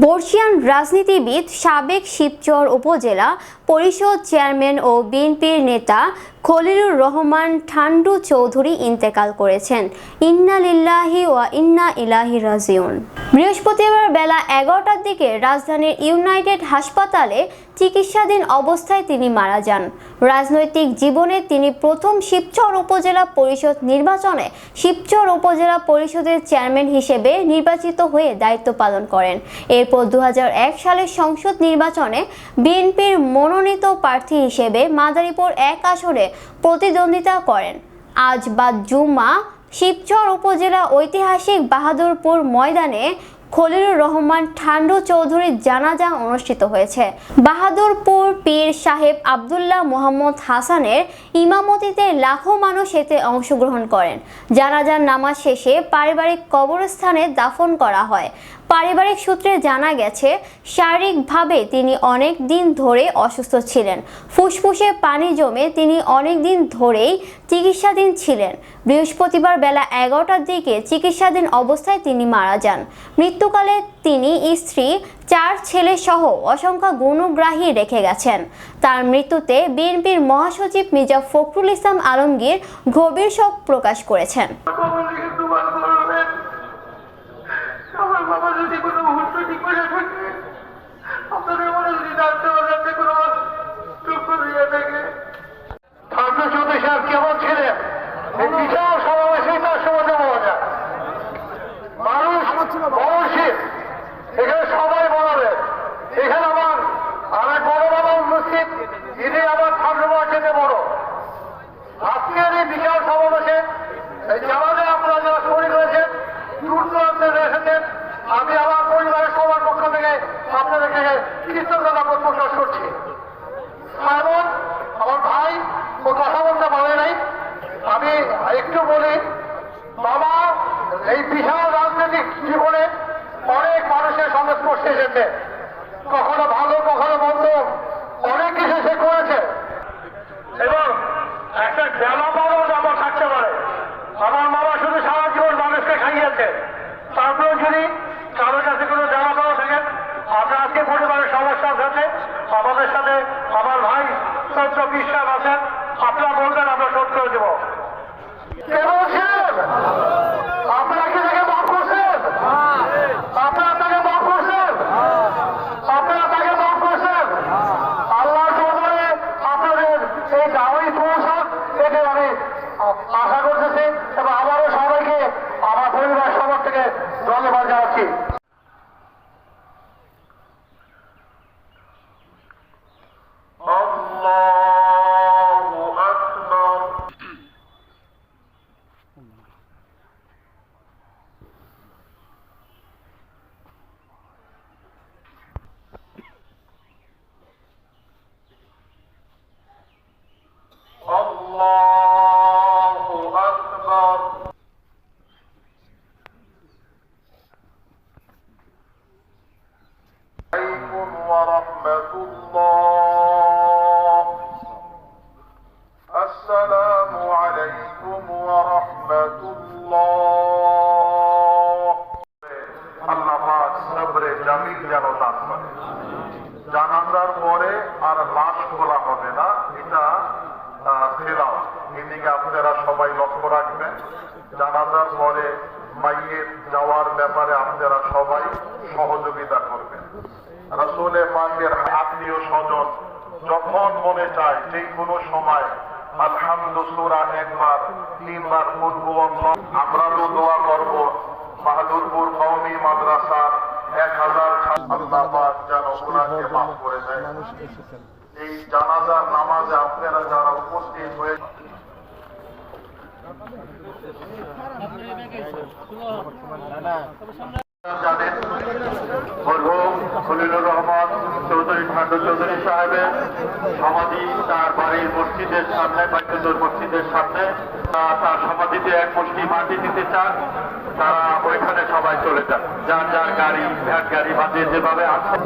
বর্ষিয়ান রাজনীতিবিদ, সাবেক শিবচর উপজেলা পরিষদ চেয়ারম্যান ও বিএনপির নেতা খলিলুর রহমান ঠান্ডু চৌধুরী ইন্তেকাল করেছেন। ইন্না লিল্লাহি ওয়া ইন্না ইলাইহি রাজিউন। বৃহস্পতিবার বেলা 11টার দিকে রাজধানীর ইউনাইটেড হাসপাতালে চিকিৎসাধীন অবস্থায় তিনি মারা যান। রাজনৈতিক জীবনে তিনি প্রথম শিবচর উপজেলা পরিষদ নির্বাচনে শিবচর উপজেলা পরিষদের চেয়ারম্যান হিসেবে নির্বাচিত হয়ে দায়িত্ব পালন করেন। এরপর 2001 সালের সংসদ নির্বাচনে বিএনপির মনোনীত প্রার্থী হিসেবে মাদারীপুর 1 আসনে প্রতিদ্বন্দ্বিতা করেন। আজ বাদ জুমা শিবচর উপজেলা ঐতিহাসিক বাহাদুরপুর ময়দানে খলিলুর রহমান ঠান্ডু চৌধুরীর জানাজা অনুষ্ঠিত হয়েছে। বাহাদুরপুর পীর সাহেব আব্দুল্লাহ মোহাম্মদ হাসানের ইমামতিতে লাখো মানুষ এতে অংশগ্রহণ করেন। জানাজার নামাজ শেষে পারিবারিক কবরস্থানে দাফন করা হয়। পারিবারিক সূত্রে জানা গেছে, শারীরিকভাবে তিনি অনেক দিন ধরে অসুস্থ ছিলেন। ফুসফুসে পানি জমে তিনি অনেক দিন ধরেই চিকিৎসাধীন ছিলেন। বৃহস্পতিবার বেলা 11টার দিকে চিকিৎসাধীন অবস্থায় তিনি মারা যান। মৃত্যুকালে তিনি স্ত্রী, 4 ছেলে সহ অসংখ্য গুণগ্রাহী রেখে গেছেন। তার মৃত্যুতে বিএনপির মহাসচিব মির্জা ফখরুল ইসলাম আলমগীর গভীর শোক প্রকাশ করেছেন। আমার বাবা যদি কোনো মুহূর্ত ঠিক করে থাকে, আপনাদের মনে যদি জানতে পারেন কোনো দুঃখ দিয়ে থাকে। ঠান্ডু চৌধুরী সাহেব কেমন ছিলেন, এই বিশাল সমাবেশে তার সমাজে পাওয়া যায়। মানুষ বড়শীল, এখানে সবাই বলাবে। এখানে আমার এক বড় বাবা উপস্থিত, যিনি আমার ঠান্ডু বাবা খেতে বড়। আজকের এই বিশাল সমাবেশে জানালে আপনারা যারা শরীর রয়েছেন, এসেছেন, আমি আমার পরিবারের সবার পক্ষ থেকে আপনাদেরকে কৃতজ্ঞতা প্রকাশ করছি। সাইমন আমার ভাই, ও কথা বলতে পারে নাই, আমি একটু বলি। বাবা এই বিশাল রাজনৈতিক জীবনে অনেক মানুষের সংস্পর্শে এসেছে, কখনো ভালো কখনো মন্দ, অনেক কিছু সে করেছে এবং একটা জ্ঞানা পাওয়াও আমার থাকতে পারে। আমার বাবা শুধু সারা জীবন মানুষকে খাইয়েছে। তারপরেও যদি কারোর কাছে কোনো জানা পাওয়া থাকে, আমরা আজকে পরিবারের সমস্যার সাথে আমাদের সাথে আমার ভাই সত্য বিশ্বাস আছেন, আপনারা বলবেন, আমরা শোধ করে দেব। আপনারা কি তাকে মাফ করছেন? আপনারা তাকে মাফ করছেন? আপনারা তাকে মাফ করছেন? আল্লাহ দরবারে আপনাদের এই দাওয়াই পৌঁছাক, এতে আমি আশা করতেছি এবং আবারও সবাইকে আমার পরিবার সবার থেকে ধন্যবাদ জানাচ্ছি। السلام عليكم ورحمة الله। আল্লাহ পাক সবরে জামিল যেন দান করে। জানাজার পরে আর লাশ খোলা হবে না, এটা ফেরাও। এদিকে আপনারা সবাই লক্ষ্য রাখবেন। জানাজার পরে মাইয়ের যাওয়ার ব্যাপারে আপনারা সবাই সহযোগিতা করবেন। রাসূলে পাকের আত্মীয় স্বজন যখন মনে চায় যে কোনো সময় আলহামদু সূরা একবার 3 বার পড়বো। আমরা তো দোয়া করব বাহাদুরপুর কওমি মাদ্রাসার 1000 আল্লাহ পাক যেন ওনাকে মাফ করে দেয়। এই জানাজার নামাজে আপনারা যারা উপস্থিত হয়ে জানেন, মরহুম খলিলুর রহমান চৌধুরী ঠান্ডু চৌধুরী সাহেবের সমাধি তার বাড়ির মসজিদের সামনে, বাইতুল মসজিদের সামনে। তার সমাধিতে এক মুষ্টি মাটি দিতে চান, তারা ওইখানে সবাই চলে যান, যার যার গাড়ি ভ্যান গাড়ি বাঁধিয়ে যেভাবে আছে।